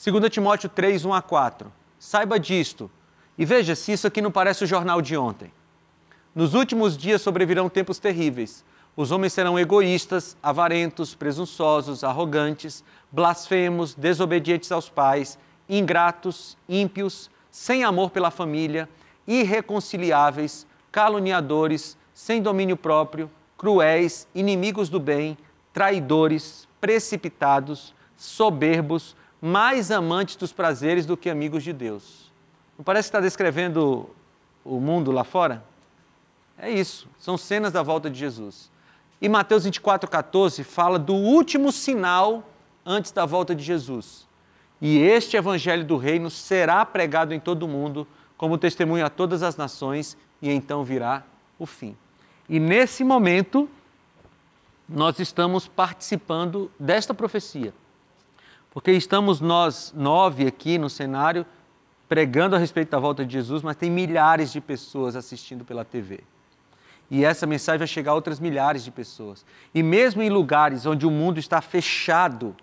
2 Timóteo 3, 1 a 4. Saiba disto. E veja se isso aqui não parece o jornal de ontem. Nos últimos dias sobrevirão tempos terríveis. Os homens serão egoístas, avarentos, presunçosos, arrogantes, blasfemos, desobedientes aos pais, ingratos, ímpios, sem amor pela família, irreconciliáveis, caluniadores, sem domínio próprio, cruéis, inimigos do bem, traidores, precipitados, soberbos, mais amantes dos prazeres do que amigos de Deus. Não parece que está descrevendo o mundo lá fora? É isso, são cenas da volta de Jesus. E Mateus 24, 14 fala do último sinal antes da volta de Jesus. E este evangelho do reino será pregado em todo o mundo como testemunho a todas as nações e então virá o fim. E nesse momento, nós estamos participando desta profecia. Porque estamos nós 9 aqui no cenário pregando a respeito da volta de Jesus, mas tem milhares de pessoas assistindo pela TV. E essa mensagem vai chegar a outras milhares de pessoas. E mesmo em lugares onde o mundo está fechado,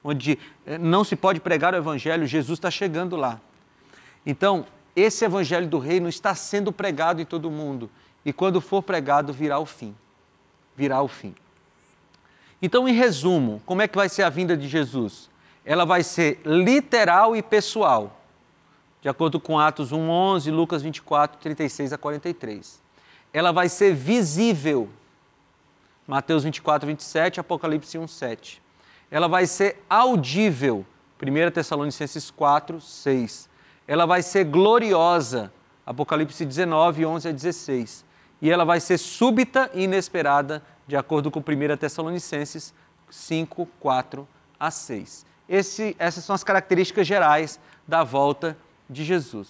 onde não se pode pregar o evangelho, Jesus está chegando lá. Então, esse evangelho do reino está sendo pregado em todo o mundo. E quando for pregado, virá o fim. Virá o fim. Então, em resumo, como é que vai ser a vinda de Jesus? Ela vai ser literal e pessoal, de acordo com Atos 1:11, Lucas 24, 36 a 43. Ela vai ser visível, Mateus 24, 27, Apocalipse 1:7. Ela vai ser audível, 1 Tessalonicenses 4, 6. Ela vai ser gloriosa, Apocalipse 19, 11 a 16. E ela vai ser súbita e inesperada, de acordo com 1 Tessalonicenses 5, 4 a 6. essas são as características gerais da volta de Jesus.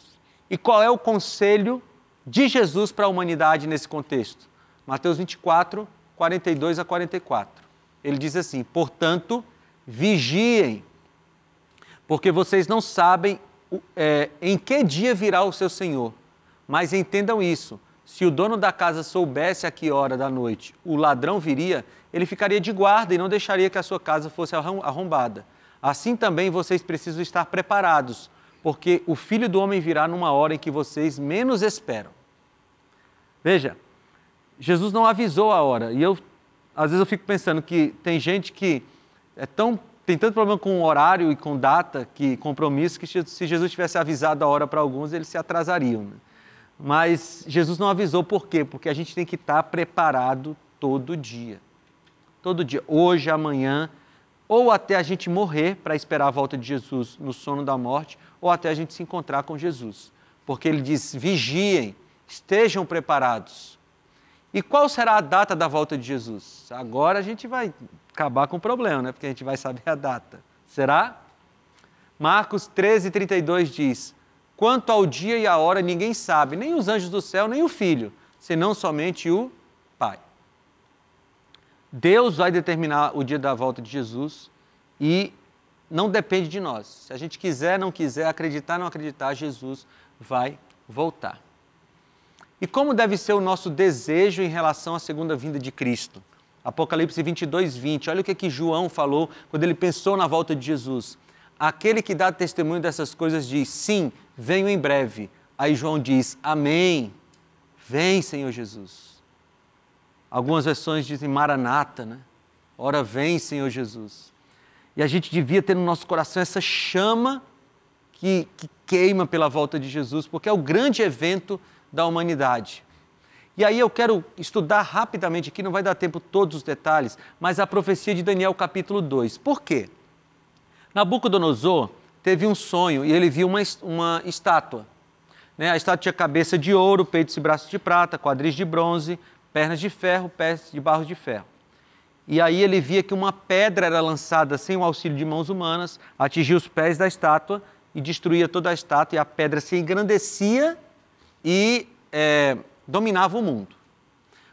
E qual é o conselho de Jesus para a humanidade nesse contexto? Mateus 24, 42 a 44. Ele diz assim: portanto, vigiem, porque vocês não sabem em que dia virá o seu Senhor. Mas entendam isso, se o dono da casa soubesse a que hora da noite o ladrão viria, ele ficaria de guarda e não deixaria que a sua casa fosse arrombada. Assim também vocês precisam estar preparados, porque o Filho do Homem virá numa hora em que vocês menos esperam. Veja, Jesus não avisou a hora, e às vezes eu fico pensando que tem gente que tem tanto problema com horário e com data, compromisso, que se Jesus tivesse avisado a hora para alguns, eles se atrasariam, né? Mas Jesus não avisou. Por quê? Porque a gente tem que estar preparado todo dia. Todo dia, hoje, amanhã, ou até a gente morrer para esperar a volta de Jesus no sono da morte, ou até a gente se encontrar com Jesus. Porque ele diz: vigiem, estejam preparados. E qual será a data da volta de Jesus? Agora a gente vai acabar com o problema, né? Porque a gente vai saber a data. Será? Marcos 13, 32 diz: quanto ao dia e à hora ninguém sabe, nem os anjos do céu, nem o Filho, senão somente o Pai. Deus vai determinar o dia da volta de Jesus e não depende de nós. Se a gente quiser, não quiser, acreditar, não acreditar, Jesus vai voltar. E como deve ser o nosso desejo em relação à segunda vinda de Cristo? Apocalipse 22, 20. Olha o que João falou quando ele pensou na volta de Jesus. Aquele que dá testemunho dessas coisas diz: sim, venho em breve. Aí João diz: amém, vem, Senhor Jesus. Algumas versões dizem Maranata, né? Ora vem, Senhor Jesus. E a gente devia ter no nosso coração essa chama que queima pela volta de Jesus, porque é o grande evento da humanidade. E aí eu quero estudar rapidamente aqui, não vai dar tempo todos os detalhes, mas a profecia de Daniel capítulo 2. Por quê? Nabucodonosor teve um sonho e ele viu uma estátua. Né? A estátua tinha cabeça de ouro, peitos e braços de prata, quadris de bronze, pernas de ferro, pés de barro de ferro. E aí ele via que uma pedra era lançada sem o auxílio de mãos humanas, atingia os pés da estátua e destruía toda a estátua, e a pedra se engrandecia e dominava o mundo.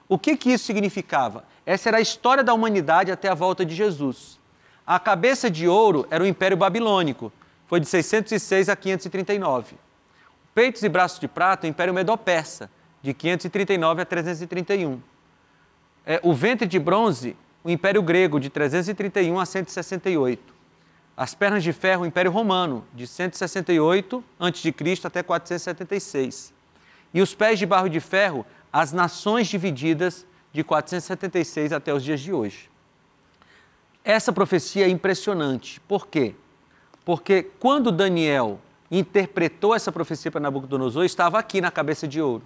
O que isso significava? Essa era a história da humanidade até a volta de Jesus. A cabeça de ouro era o Império Babilônico, foi de 606 a 539. Peitos e braços de prata, o Império Medo-Persa, de 539 a 331. O ventre de bronze, o Império Grego, de 331 a 168. As pernas de ferro, o Império Romano, de 168 a.C. até 476. E os pés de barro de ferro, as nações divididas, de 476 até os dias de hoje. Essa profecia é impressionante. Por quê? Porque quando Daniel interpretou essa profecia para Nabucodonosor, estava aqui na cabeça de ouro.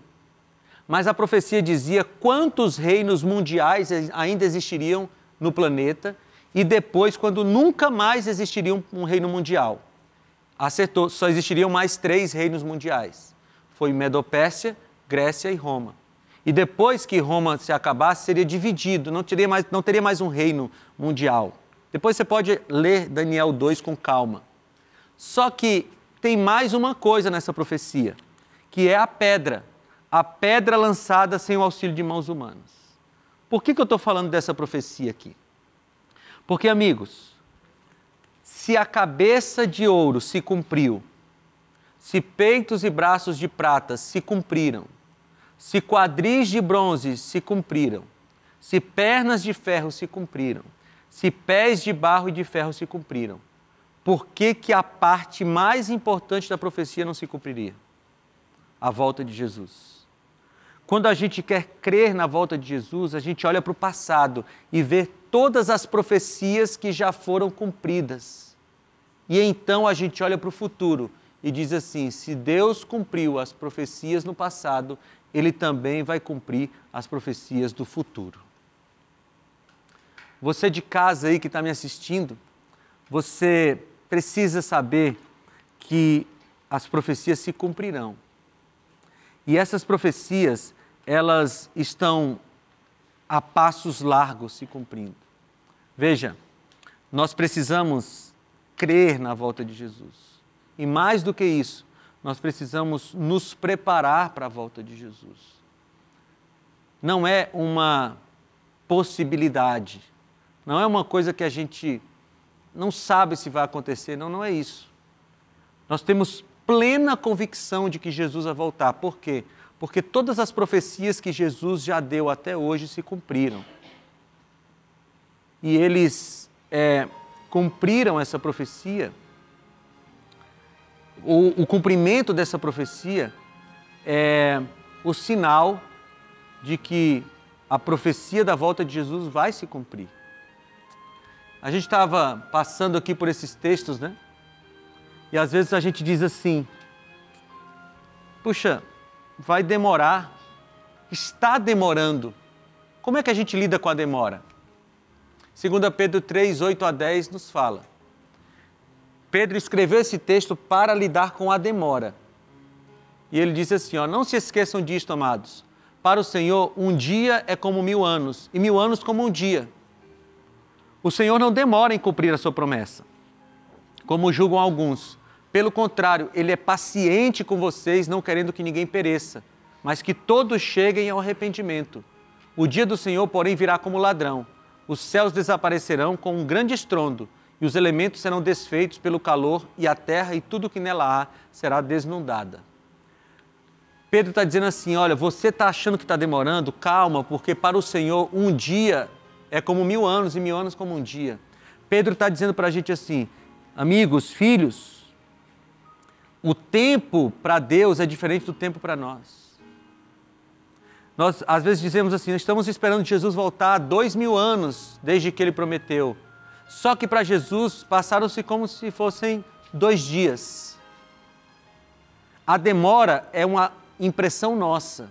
Mas a profecia dizia quantos reinos mundiais ainda existiriam no planeta e depois, quando nunca mais existiria um reino mundial. Acertou, só existiriam mais 3 reinos mundiais. Foi Medo-Pérsia, Grécia e Roma. E depois que Roma se acabasse, seria dividido, não teria mais um reino mundial. Depois você pode ler Daniel 2 com calma. Só que tem mais uma coisa nessa profecia, que é a pedra lançada sem o auxílio de mãos humanas. Por que eu estou falando dessa profecia aqui? Porque, amigos, se a cabeça de ouro se cumpriu, se peitos e braços de prata se cumpriram, se quadris de bronze se cumpriram, se pernas de ferro se cumpriram, se pés de barro e de ferro se cumpriram, por que a parte mais importante da profecia não se cumpriria? A volta de Jesus. Quando a gente quer crer na volta de Jesus, a gente olha para o passado e vê todas as profecias que já foram cumpridas. E então a gente olha para o futuro e diz assim: se Deus cumpriu as profecias no passado, Ele também vai cumprir as profecias do futuro. Você de casa aí que está me assistindo, você precisa saber que as profecias se cumprirão. E essas profecias, elas estão a passos largos se cumprindo. Veja, nós precisamos crer na volta de Jesus. E mais do que isso, nós precisamos nos preparar para a volta de Jesus. Não é uma possibilidade, não é uma coisa que a gente não sabe se vai acontecer, não é isso. Nós temos plena convicção de que Jesus vai voltar. Por quê? Porque todas as profecias que Jesus já deu até hoje se cumpriram. E eles cumpriram essa profecia. O cumprimento dessa profecia é o sinal de que a profecia da volta de Jesus vai se cumprir. A gente estava passando aqui por esses textos, né? E às vezes a gente diz assim, puxa, vai demorar, está demorando. Como é que a gente lida com a demora? 2 Pedro 3, 8 a 10 nos fala. Pedro escreveu esse texto para lidar com a demora. E ele diz assim, não se esqueçam disto, amados. Para o Senhor, um dia é como 1000 anos, e 1000 anos como um dia. O Senhor não demora em cumprir a sua promessa, como julgam alguns. Pelo contrário, Ele é paciente com vocês, não querendo que ninguém pereça, mas que todos cheguem ao arrependimento. O dia do Senhor, porém, virá como ladrão. Os céus desaparecerão com um grande estrondo, e os elementos serão desfeitos pelo calor, e a terra e tudo que nela há será desnudada. Pedro está dizendo assim, olha, você está achando que está demorando? Calma, porque para o Senhor um dia é como 1000 anos, e 1000 anos como um dia. Pedro está dizendo para a gente assim, amigos, filhos, o tempo para Deus é diferente do tempo para nós. Nós, às vezes, dizemos assim, estamos esperando Jesus voltar há 2000 anos, desde que Ele prometeu. Só que para Jesus, passaram-se como se fossem 2 dias. A demora é uma impressão nossa.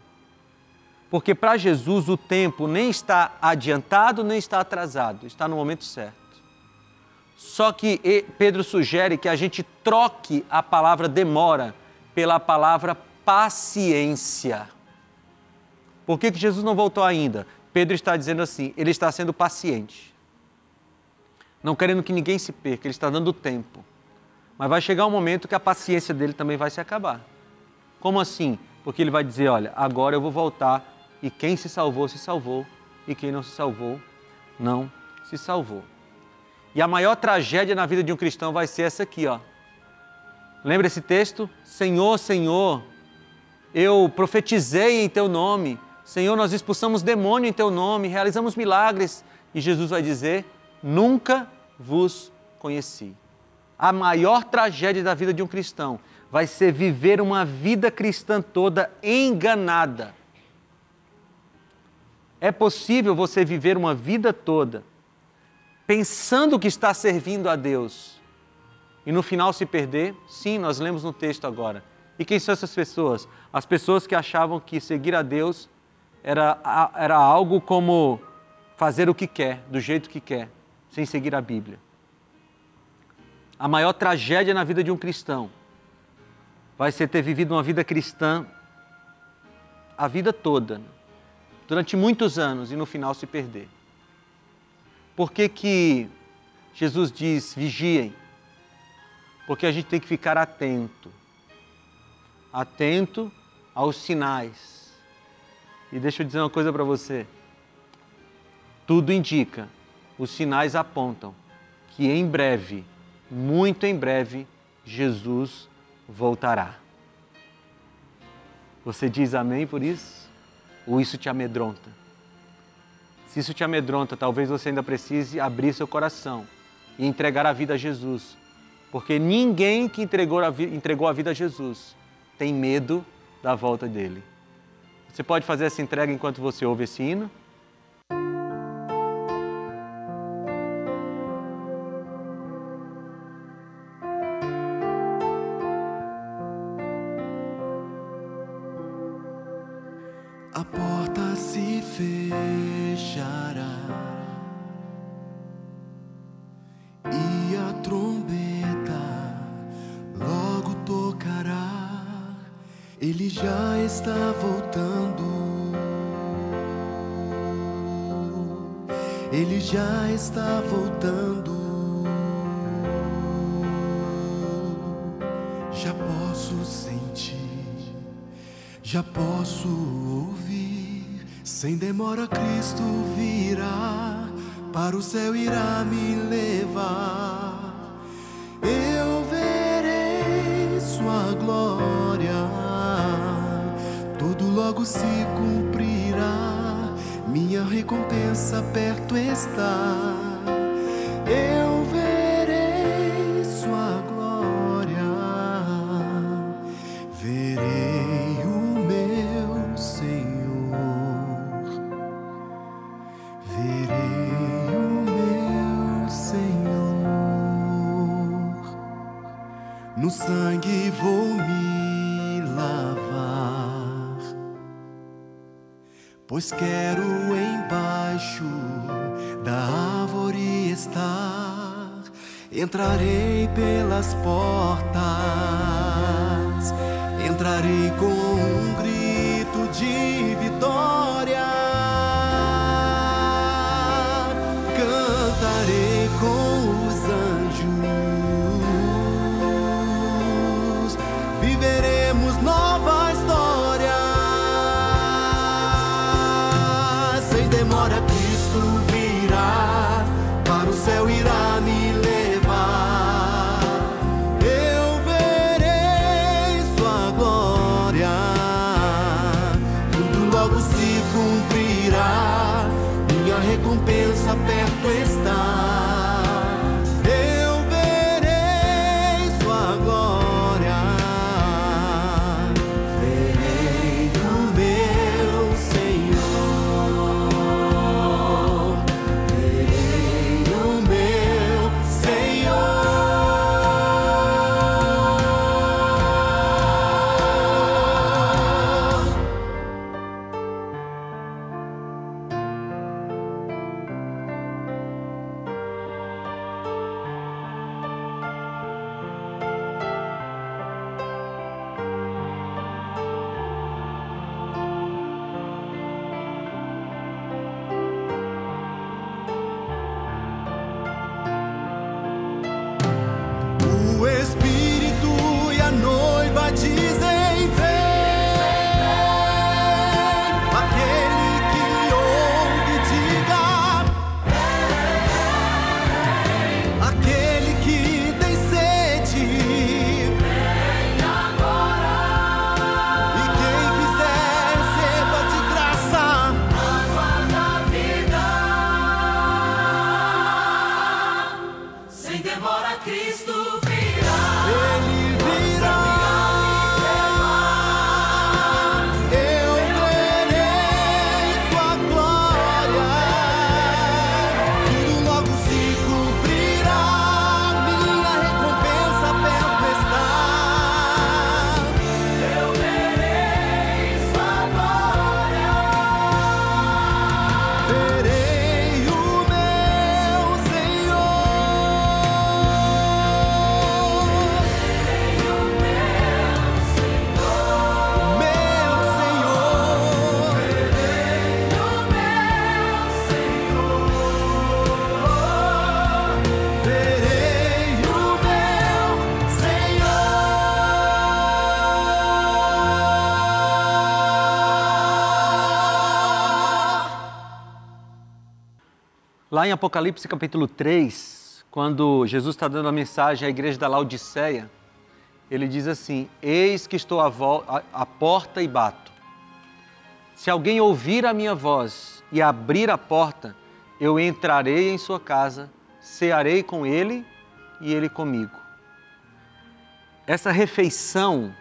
Porque para Jesus, o tempo nem está adiantado, nem está atrasado. Está no momento certo. Só que Pedro sugere que a gente troque a palavra demora pela palavra paciência. Por que Jesus não voltou ainda? Pedro está dizendo assim, ele está sendo paciente. Não querendo que ninguém se perca, ele está dando tempo. Mas vai chegar um momento que a paciência dele também vai se acabar. Como assim? Porque ele vai dizer, olha, agora eu vou voltar e quem se salvou, e quem não se salvou, não se salvou. E a maior tragédia na vida de um cristão vai ser essa aqui, ó. Lembra esse texto? Senhor, Senhor, eu profetizei em Teu nome. Senhor, nós expulsamos demônio em Teu nome, realizamos milagres. E Jesus vai dizer, nunca vos conheci. A maior tragédia da vida de um cristão vai ser viver uma vida cristã toda enganada. É possível você viver uma vida toda pensando que está servindo a Deus e no final se perder? Sim, nós lemos no texto agora. E quem são essas pessoas? As pessoas que achavam que seguir a Deus era algo como fazer o que quer, do jeito que quer, sem seguir a Bíblia. A maior tragédia na vida de um cristão vai ser ter vivido uma vida cristã a vida toda, durante muitos anos e no final se perder. Por que que Jesus diz, vigiem? Porque a gente tem que ficar atento. Atento aos sinais. E deixa eu dizer uma coisa para você. Tudo indica, os sinais apontam que em breve, muito em breve, Jesus voltará. Você diz amém por isso? Ou isso te amedronta? Se isso te amedronta, talvez você ainda precise abrir seu coração e entregar a vida a Jesus. Porque ninguém que entregou a vida a Jesus tem medo da volta dele. Você pode fazer essa entrega enquanto você ouve esse hino? A porta se fechará e a trombeta logo tocará. Ele já está voltando. Ele já está voltando. senti, já posso ouvir. Sem demora Cristo virá, para o céu irá me levar. Eu verei sua glória, tudo logo se cumprirá, minha recompensa perto está. Eu verei sua glória, verei o meu Senhor, verei o meu Senhor. No sangue vou me lavar, pois quero embaixo da árvore estar. Entrarei pelas portas, entrarei com um grito de vitória, cantarei com os anjos, viveremos nova história. Sem demora Cristo virá, para o céu irá me levar. Eu verei sua glória, tudo logo se cumprirá, minha recompensa perto está. Eu verei sua glória, verei o meu Senhor, verei o meu Senhor. O Espírito e a noiva dizem: vem. Aquele que ouve, diga: vem. Aquele que tem sede, vem agora. E quem quiser, receba de graça água da vida. Sem demora Cristo virá, Ele virá. Eu verei sua glória, tudo logo se cumprirá, minha recompensa perto está. Eu verei sua glória, verei o meu Senhor, verei o meu Senhor, meu Senhor, verei o meu Senhor, verei o meu Senhor. Lá em Apocalipse capítulo 3, quando Jesus está dando a mensagem à igreja da Laodiceia, ele diz assim: eis que estou à porta e bato. Se alguém ouvir a minha voz e abrir a porta, eu entrarei em sua casa, cearei com ele e ele comigo. Essa refeição,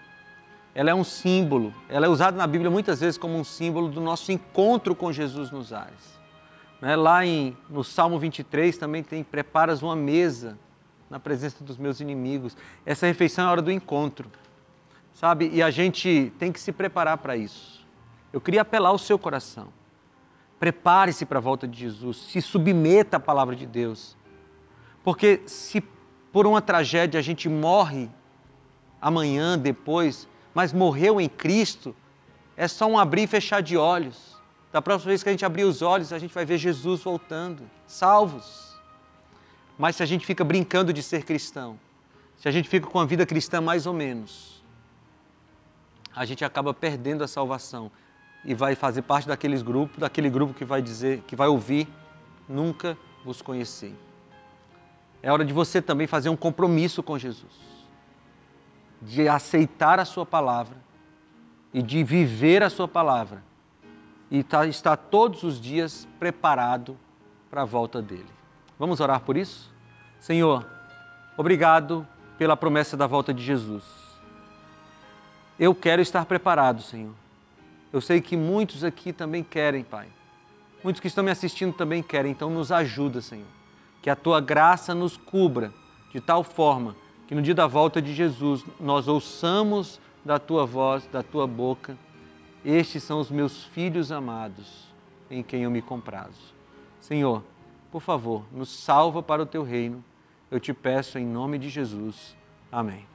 ela é um símbolo, ela é usada na Bíblia muitas vezes como um símbolo do nosso encontro com Jesus nos ares. Lá no Salmo 23 também tem: preparas uma mesa na presença dos meus inimigos. Essa refeição é a hora do encontro, sabe? E a gente tem que se preparar para isso. Eu queria apelar ao seu coração. Prepare-se para a volta de Jesus, se submeta à palavra de Deus. Porque se por uma tragédia a gente morre amanhã, depois, mas morreu em Cristo, é só um abrir e fechar de olhos. Da próxima vez que a gente abrir os olhos, a gente vai ver Jesus voltando, salvos. Mas se a gente fica brincando de ser cristão, se a gente fica com a vida cristã mais ou menos, a gente acaba perdendo a salvação e vai fazer parte daquele grupo que vai dizer, que vai ouvir, nunca vos conheci. É hora de você também fazer um compromisso com Jesus, de aceitar a sua palavra e de viver a sua palavra e estar todos os dias preparado para a volta dele. Vamos orar por isso? Senhor, obrigado pela promessa da volta de Jesus. Eu quero estar preparado, Senhor. Eu sei que muitos aqui também querem, Pai. Muitos que estão me assistindo também querem, então nos ajuda, Senhor. Que a Tua graça nos cubra de tal forma que no dia da volta de Jesus nós ouçamos da Tua voz, da Tua boca: estes são os meus filhos amados, em quem eu me comprazo. Senhor, por favor, nos salva para o Teu reino. Eu te peço em nome de Jesus. Amém.